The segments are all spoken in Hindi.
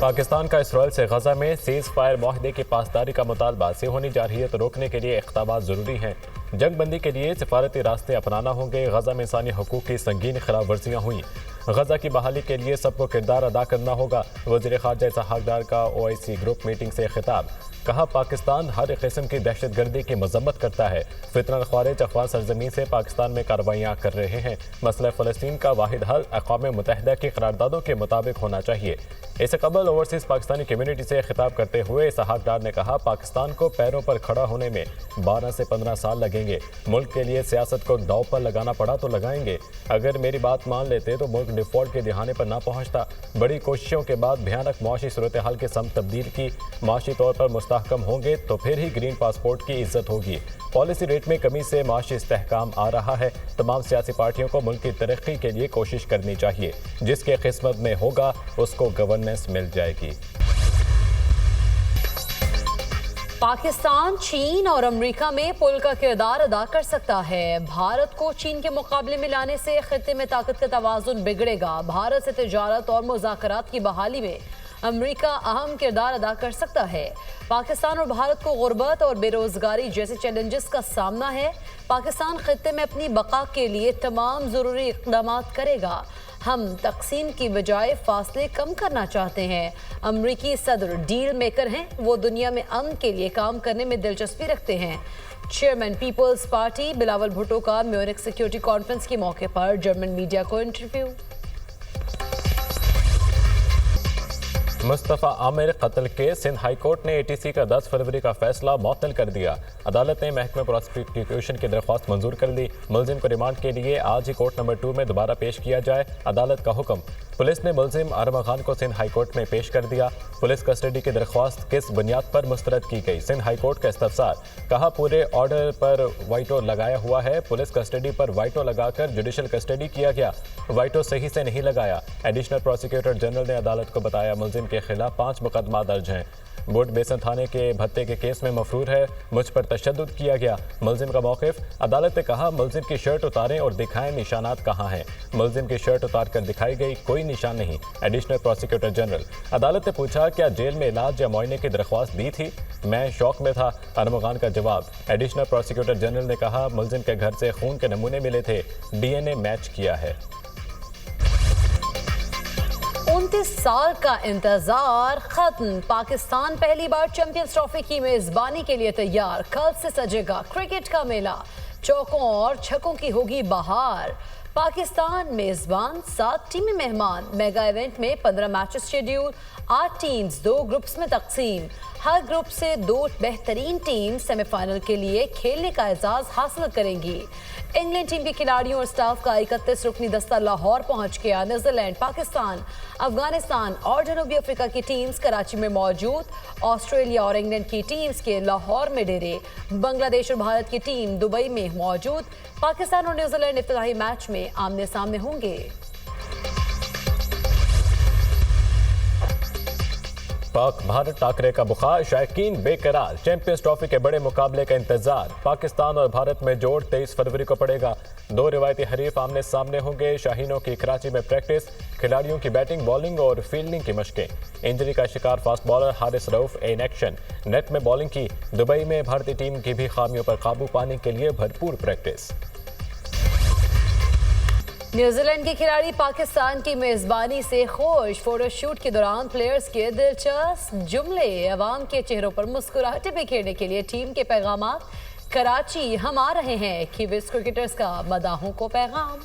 पाकिस्तान का इसराइल से गजा में सीज फायर माहदे की पासदारी का मुतालबा से होनी जा रही है तो रोकने के लिए इक़दामात ज़रूरी हैं। जंग बंदी के लिए सिफारती रास्ते अपनाना होंगे। गजा में इंसानी हकूक़ की संगीन खिलाफ वर्जियाँ हुई। गजा की बहाली के लिए सबको किरदार अदा करना होगा। वज़ीर ख़ारजा इसहाक़ डार का OIC ग्रुप मीटिंग से खिताब। कहा, पाकिस्तान हर किस्म की दहशतगर्दी की मजम्मत करता है। फितरत ख्वारिज अफ़गान सरजमीन से पाकिस्तान में कार्रवाइयाँ कर रहे हैं। मसला फ़लस्तीन का वाहिद हल अक़वाम मुत्तहिदा की करारदादों के मुताबिक होना चाहिए। इससे कबल ओवरसीज़ पाकिस्तानी कम्यूनिटी से खिताब करते हुए इसहाक़ डार ने कहा, पाकिस्तान को पैरों पर खड़ा होने में 12 से 15 साल लगेंगे। मुल्क के लिए सियासत को दाव पर लगाना पड़ा तो लगाएंगे। अगर मेरी बात मान लेते तो मुल्क डिफ़ॉल्ट के दिहाने पर ना पहुँचता। बड़ी कोशिशों के बाद भयानक मुआशी सूरत हाल के सम तब्दील की माशी तौर पर मुस्तहकम होंगे तो फिर ही ग्रीन पासपोर्ट की इज्जत होगी। पॉलिसी रेट में कमी से माशी इस्तेहकाम आ रहा है। तमाम सियासी पार्टियों को मुल्क की तरक्की के लिए कोशिश करनी चाहिए। जिसके किस्मत में होगा उसको गवर्नेंस मिल जाएगी। पाकिस्तान, चीन और अमेरिका में पुल का किरदार अदा कर सकता है। भारत को चीन के मुकाबले में लाने से खित्ते में ताकत का तवाज़ुन बिगड़ेगा। भारत से तिजारत और मुज़ाकरात की बहाली में अमेरिका अहम किरदार अदा कर सकता है। पाकिस्तान और भारत को गुर्बत और बेरोजगारी जैसे चैलेंजेस का सामना है। पाकिस्तान खित्ते में अपनी बका के लिए तमाम ज़रूरी इक़दामात करेगा। हम तकसीम की बजाय फासले कम करना चाहते हैं। अमरीकी सदर डील मेकर हैं। वो दुनिया में अमन के लिए काम करने में दिलचस्पी रखते हैं। चेयरमैन पीपल्स पार्टी बिलावल भुट्टो का म्यूनिख सिक्योरिटी कॉन्फ्रेंस के मौके पर जर्मन मीडिया को इंटरव्यू। मुस्तफ़ा आमिर कत्ल केस सिंध हाई कोर्ट ने ATC का 10 फरवरी का फैसला मुअत्तल कर दिया। अदालत ने महकमे प्रोसिक्यूशन की दरख्वास्त मंजूर कर ली। मुलजिम को रिमांड के लिए आज ही कोर्ट नंबर 2 में दोबारा पेश किया जाए। अदालत का हुक्म। पुलिस ने मुलजिम अरमा खान को सिंध हाई कोर्ट में पेश कर दिया। पुलिस कस्टडी की दरख्वास्त किस बुनियाद पर मुस्तरद की गई? सिंध हाई कोर्ट का इस्तफसार। कहा, पूरे ऑर्डर पर वाइटो लगाया हुआ है। पुलिस कस्टडी पर वाइटो लगाकर जुडिशल कस्टडी किया गया। वाइटो सही से नहीं लगाया। एडिशनल प्रोसिक्यूटर जनरल ने अदालत को बताया, मुलजिम के खिलाफ 5 मुकदमा दर्ज हैं। बोट बेसन थाने के भत्ते के केस में मफरूर है। मुझ पर तशद्दुद किया गया। मुलजिम का मौक़िफ़। अदालत ने कहा, मुलजिम की शर्ट उतारें और दिखाएं निशानात कहाँ हैं। मुलजिम की शर्ट उतार कर दिखाई गई, कोई निशान नहीं। Additional prosecutor general. अदालत ने पूछा, क्या जेल में इलाज या मुआयने की दरख्वास्त दी थी? मैं शौक में था। अरमा खान का जवाब। एडिशनल प्रोसिक्यूटर जनरल ने कहा, मुलजिम के घर से खून के नमूने मिले थे, DNA मैच किया है। 29 साल का इंतजार खत्म। पाकिस्तान पहली बार चैंपियंस ट्रॉफी की मेजबानी के लिए तैयार। कल से सजेगा क्रिकेट का मेला। चौकों और छक्कों की होगी बहार। पाकिस्तान मेजबान, 7 टीमें मेहमान। मेगा इवेंट में 15 मैचेस शेड्यूल। 8 टीम्स 2 ग्रुप्स में तकसीम। हर ग्रुप से 2 बेहतरीन टीम सेमीफाइनल के लिए खेलने का एजाज हासिल करेंगी। इंग्लैंड टीम के खिलाड़ियों और स्टाफ का 31 रुकनी दस्ता लाहौर पहुंच गया। न्यूजीलैंड, पाकिस्तान, अफगानिस्तान और जनूबी अफ्रीका की टीम्स कराची में मौजूद। ऑस्ट्रेलिया और इंग्लैंड की टीम्स के लाहौर में डेरे। बांग्लादेश और भारत की टीम दुबई में मौजूद। पाकिस्तान और न्यूजीलैंड इफ्तिताही मैच में आमने सामने होंगे। पाक भारत टाकरे का बुखार, शायकीन बेकरार। चैंपियंस ट्रॉफी के बड़े मुकाबले का इंतजार। पाकिस्तान और भारत में जोड़ 23 फरवरी को पड़ेगा। 2 रिवायती हरीफ आमने सामने होंगे। शाहीनों की कराची में प्रैक्टिस। खिलाड़ियों की बैटिंग, बॉलिंग और फील्डिंग की मशकें। इंजरी का शिकार fast bowler Haris Rauf in action. Net में बॉलिंग की। दुबई में भारतीय टीम की भी खामियों पर काबू पाने के लिए भरपूर प्रैक्टिस। न्यूजीलैंड के खिलाड़ी पाकिस्तान की मेजबानी से खुश। फोटोशूट के दौरान प्लेयर्स के दिलचस्प जुमले। अवाम के चेहरों पर मुस्कुराहटें बिखेरने के लिए टीम के पैगामात। कराची हम आ रहे हैं, कीवीज क्रिकेटर्स का मदाहों को पैगाम।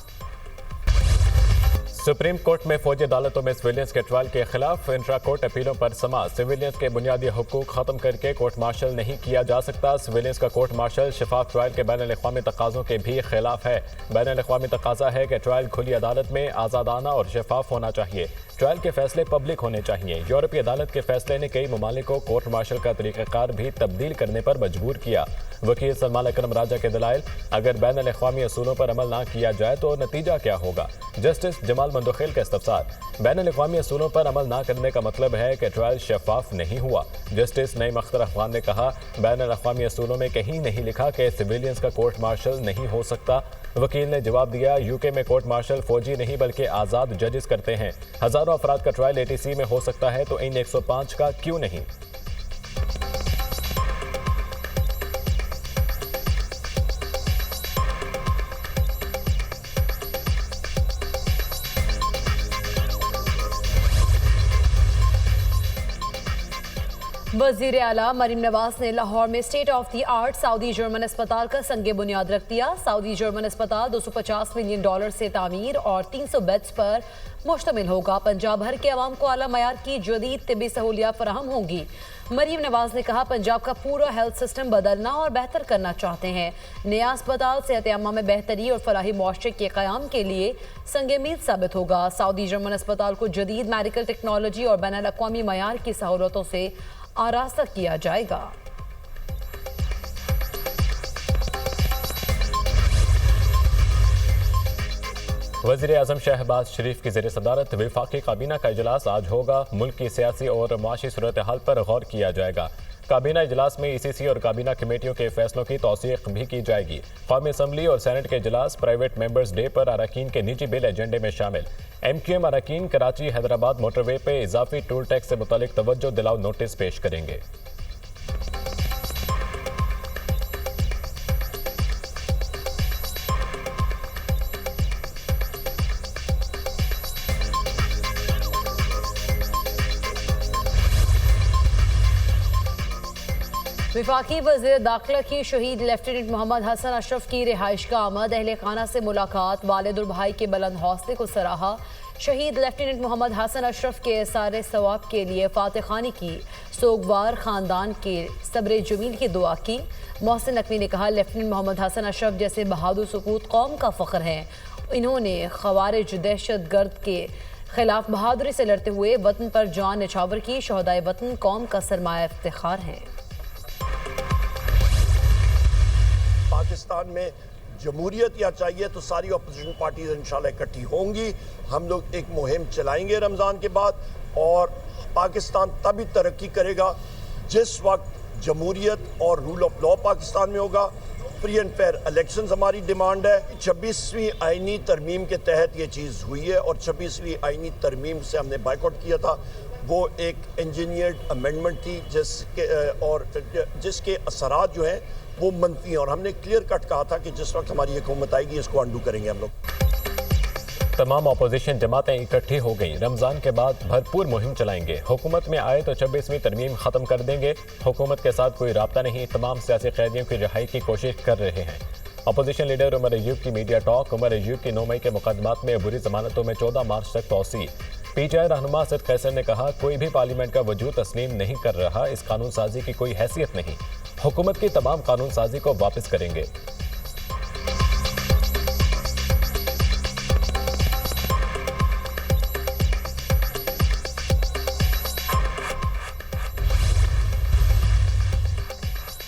सुप्रीम कोर्ट में फौजी अदालतों में सिविलियंस के ट्रायल के खिलाफ इंट्रा कोर्ट अपीलों पर समाअत। सिविलियंस के बुनियादी हुकूक खत्म करके कोर्ट मार्शल नहीं किया जा सकता। सिविलियंस का कोर्ट मार्शल शफाफ ट्रायल के बैनुल अक़वामी तकाज़ों के भी खिलाफ है। बैनुल अक़वामी तकाज़ा है कि ट्रायल खुली अदालत में आज़ादाना और शफाफ होना चाहिए। ट्रायल के फैसले पब्लिक होने चाहिए। यूरोपीय अदालत के फैसले ने कई ममालिक को कोर्ट मार्शल का तरीक़ाकार भी तब्दील करने पर मजबूर किया। वकील सलमान अकरम राजा के दलाइल, अगर बैनुल अक़वामी असूलों पर अमल ना किया जाए तो नतीजा क्या होगा? जस्टिस जमाल मंदोखेल का इस्तफसार। बैनुल अक़वामी असूलों पर अमल ना करने का मतलब है कि ट्रायल शफाफ नहीं हुआ। जस्टिस नईम अख्तर अफगान ने कहा, बैनुल अक़वामी असूलों में कहीं नहीं लिखा कि सिविलियंस का कोर्ट मार्शल नहीं हो सकता। वकील ने जवाब दिया, यूके में कोर्ट मार्शल फौजी नहीं बल्कि आज़ाद जजेस करते हैं। हजारों अफराद का ट्रायल एटीसी में हो सकता है तो इन 105 का क्यों नहीं। वजीर आला मरीम नवाज ने लाहौर में state of the art Saudi German अस्पताल का संगे बुनियाद रख दिया। सऊदी जर्मन अस्पताल $250 मिलियन से तामीर और 300 बेड्स पर मुश्तमिल होगा। पंजाब भर के अवाम को आला मयार की जदीद तिब्बी सहूलियात फराहम होंगी। मरीम नवाज ने कहा, पंजाब का पूरा हेल्थ सिस्टम बदलना और बेहतर करना चाहते हैं। नया अस्पताल सेहत आमा में बेहतरी और फलाही मुआशरे के क़याम के लिए संगे मील साबित होगा। सऊदी जर्मन अस्पताल को जदीद मेडिकल टेक्नोलॉजी और बैनुल अक़वामी मयार की सहूलतों से आरास्ता किया जाएगा। वज़ीर-ए-आज़म शहबाज शरीफ की ज़ेर सदारत वफाकी काबीना का इजलास आज होगा। मुल्क की सियासी और मुआशी सूरत हाल पर गौर किया जाएगा। काबीना इजलास में ECC और काबीना कमेटियों के फैसलों की तौसीक़ भी की जाएगी। कौमी असम्बली और सेनेट के इजलास प्राइवेट मेंबर्स डे पर अरकान के निजी बिल एजेंडे में शामिल। MQM अरकान कराची हैदराबाद मोटरवे पे इजाफी टोल टैक्स से मुतालिक तवज्जो दिलाओ नोटिस पेश करेंगे। वफाकी वज़ीर दाखिला की शहीद लेफ्टिनेंट मोहम्मद हसन अशरफ की रिहाइश का आमद। अहले खाना से मुलाकात, वालिद और भाई के बुलंद हौसले को सराहा। शहीद लेफ्टिनेंट मोहम्मद हसन अशरफ के सारे सवाब के लिए फातह खानी की। सोगवार ख़ानदान के सब्र जमील की दुआ की। मोहसिन नकवी ने कहा, लेफ्टिनेंट मोहम्मद हसन अशरफ जैसे बहादुर सपूत कौम का फ़ख्र हैं। इन्होंने ख़वारिज दहशत गर्द के खिलाफ बहादुरी से लड़ते हुए वतन पर जान निछावर की। शहदाए वतन कौम का सरमाया इफ्तिखार हैं। पाकिस्तान में जमहूरियत या चाहिए तो सारी अपोजिशन पार्टीज इंशाल्लाह इकट्ठी होंगी। हम लोग एक मुहिम चलाएंगे रमज़ान के बाद, और पाकिस्तान तभी तरक्की करेगा जिस वक्त जमहूरियत और रूल ऑफ लॉ पाकिस्तान में होगा। फ्री एंड फेयर इलेक्शंस हमारी डिमांड है। 26वीं आईनी तरमीम के तहत ये चीज़ हुई है, और 26वीं आईनी तरमीम से हमने बाइकआउट किया था। वो एक इंजीनियर्ड अमेंडमेंट थी जिसके असरात जो हैं वो मनफी हैं, और हमने क्लियर कट कहा था कि जिस वक्त हमारी हुकूमत आएगी इसको अंडू करेंगे हम लोग। तमाम अपोजिशन जमातें इकट्ठी हो गई। रमज़ान के बाद भरपूर मुहिम चलाएंगे। हुकूमत में आए तो 26वीं तरमीम ख़त्म कर देंगे। हुकूमत के साथ कोई राब्ता नहीं। तमाम सियासी कैदियों की रिहाई की कोशिश कर रहे हैं। अपोजिशन लीडर उमर अयूब की मीडिया टॉक। उमर अयूब की 9 मई के मुकदमात में बुरी जमानतों में 14 मार्च तक तौसी। PTI रहनुमा असद कैसर ने कहा, कोई भी पार्लियामेंट का वजूद तस्लीम नहीं कर रहा। इस कानून साजी की कोई हैसियत नहीं। हुकूमत की तमाम कानून साजी को वापस करेंगे।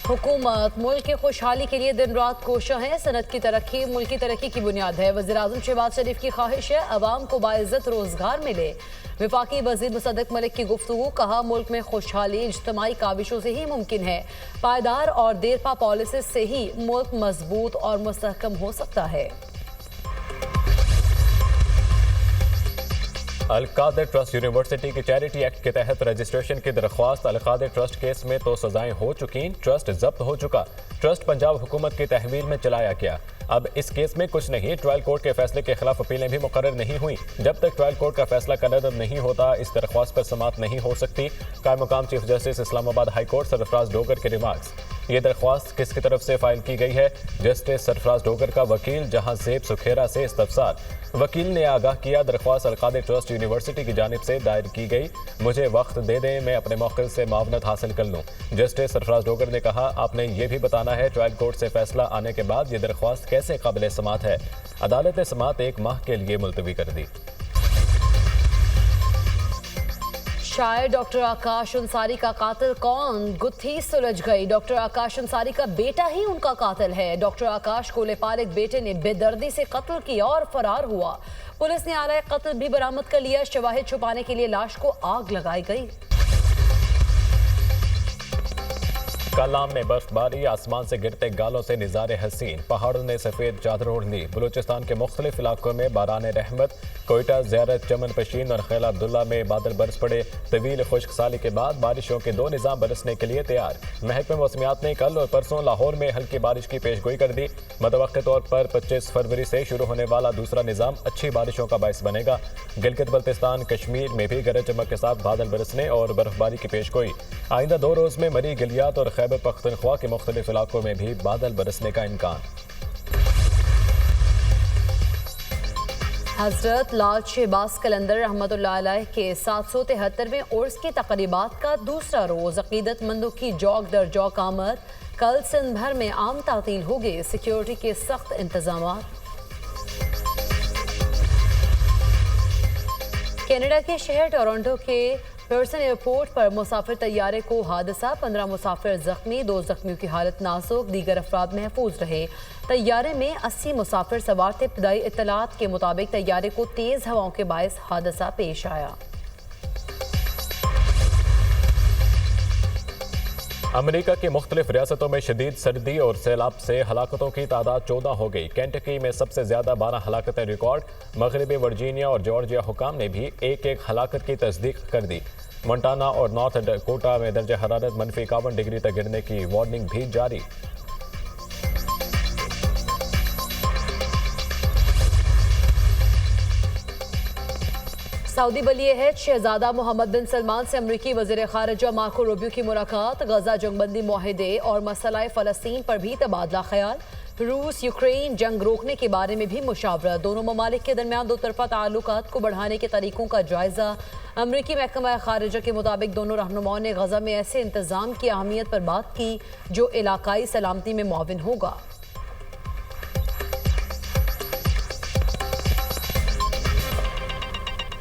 हुकूमत मुल्क की खुशहाली के लिए दिन रात कोशिश है। सनत की तरक्की मुल्क की तरक्की की बुनियाद है। वज़ीर-ए-आज़म शहबाज शरीफ की ख्वाहिश है अवाम को बाइज़्ज़त रोजगार मिले। वफाकी वज़ीर मुसद्दक मलिक की गुफ्तगू। कहा, मुल्क में खुशहाली इज्तिमाई काविशों से ही मुमकिन है। पायदार और देरपा पॉलिसी से ही मुल्क मजबूत और मुस्तहकम हो सकता है। अल-कादिर ट्रस्ट यूनिवर्सिटी के चैरिटी एक्ट के तहत रजिस्ट्रेशन की दरख्वास्त। अल-कादिर ट्रस्ट केस में तो सजाएं हो चुकी, ट्रस्ट जब्त हो चुका। ट्रस्ट पंजाब हुकूमत की तहवील में चलाया गया। अब इस केस में कुछ नहीं। ट्रायल कोर्ट के फैसले के खिलाफ अपीलें भी मुकर्रर नहीं हुई। जब तक ट्रायल कोर्ट का फैसला कदर नहीं होता, इस दरख्वास्त पर समाअत नहीं हो सकती। कायम मुकाम chief justice Islamabad high court Sarfaraz Dogar के रिमार्क्स। ये दरख्वास्त किसकी तरफ से फाइल की गई है? जस्टिस सरफराज डोगर का वकील जहां जेब सुखेरा से इस्तफसार। वकील ने आगाह किया, दरख्वास्त अल-कादिर ट्रस्ट यूनिवर्सिटी की जानिब से दायर की गई। मुझे वक्त दे दें, मैं अपने मौक़िल से मावनत हासिल कर लूँ। जस्टिस सरफराज डोगर ने कहा, आपने ये भी बताना है ट्रायल कोर्ट से फैसला आने के बाद ये दरख्वास्त कैसे काबिल समाअत है। अदालत ने समाअत 1 माह के लिए मुलतवी कर दी। शायर डॉक्टर आकाश अंसारी का कातिल कौन? गुत्थी सुलझ गई। डॉक्टर आकाश अंसारी का बेटा ही उनका कातिल है। डॉक्टर आकाश को लेपालिक बेटे ने बेदर्दी से कत्ल किया और फरार हुआ। पुलिस ने आला कत्ल भी बरामद कर लिया। शवाहिद छुपाने के लिए लाश को आग लगाई गई। कलाम में बर्फबारी, आसमान से गिरते गालों से निज़ारे हसीन, पहाड़ों ने सफ़ेद चादर ओढ़ ली। बलूचिस्तान के मुख्तलिफ इलाकों में बारान रहमत, कोयटा, ज़ियारत, चमन पशीन और खैला अब्दुल्ला में बादल बरस पड़े। तवील खुश्क साली के बाद बारिशों के 2 निज़ाम बरसने के लिए तैयार। महकमे मौसमियात ने कल और परसों लाहौर में हल्की बारिश की पेशगोई कर दी। मतवक्के तौर पर 25 फरवरी से शुरू होने वाला दूसरा निज़ाम अच्छी बारिशों का बायस बनेगा। गिलगित बल्तिस्तान, कश्मीर में भी गरज चमक के साथ बादल बरसने और बर्फबारी की पेशगोई। आइंदा 2 रोज़ में मरी, गिलियात और खैबर पख्तूनख्वा के मुख्तलिफ इलाकों में भी बादल बरसने का इम्कान। हजरत लाल शहबाज कलंदर रहमतुल्लाह अलैह के 773वें उर्स की तकरीबात का दूसरा रोज़ अकीदतमंदों की जौक दर जौक आमद। कल सिंध भर में आम तातील होगी, सिक्योरिटी के सख्त इंतजाम। कनाडा के शहर टोरंटो के पेयरसन एयरपोर्ट पर मुसाफिर तैयारे को हादसा, 15 मुसाफिर जख्मी, 2 जख्मियों की हालत नाजुक, दीगर अफराद महफूज रहे। तैयारे में 80 मुसाफिर सवार थे। इब्तदाई इत्तलात के मुताबिक तैयारे को तेज हवाओं के बायस हादसा पेश आया। अमेरिका की मुख्तलिफ रियासतों में शदीद सर्दी और सैलाब से हलाकतों की तादाद 14 हो गई। केंटकी में सबसे ज्यादा 12 हलाकतें रिकॉर्ड। मगरबी वर्जीनिया और जॉर्जिया हुकाम ने भी एक हलाकत की तस्दीक कर दी। मोंटाना और नॉर्थ डकोटा में दर्ज हरारत -51 डिग्री तक गिरने की वार्निंग भी जारी। सऊदी वली अहद शहजादा मोहम्मद बिन सलमान से अमरीकी वज़ीर ख़ारिजा मार्को रूबियो की मुलाकात। गजा जंगबंदी मुआहदे और मसला फ़लस्तीन पर भी तबादला ख्याल। रूस यूक्रेन जंग रोकने के बारे में भी मुशावरत। दोनों ममालिक के दरमियान 2 तरफ़ा ताल्लुकात को बढ़ाने के तरीकों का जायज़ा। अमरीकी महकमा ख़ारिजा के मुताबिक दोनों रहनुमाओं ने गजा में ऐसे इंतज़ाम की अहमियत पर बात की जो इलाकाई सलामती में मुआविन होगा।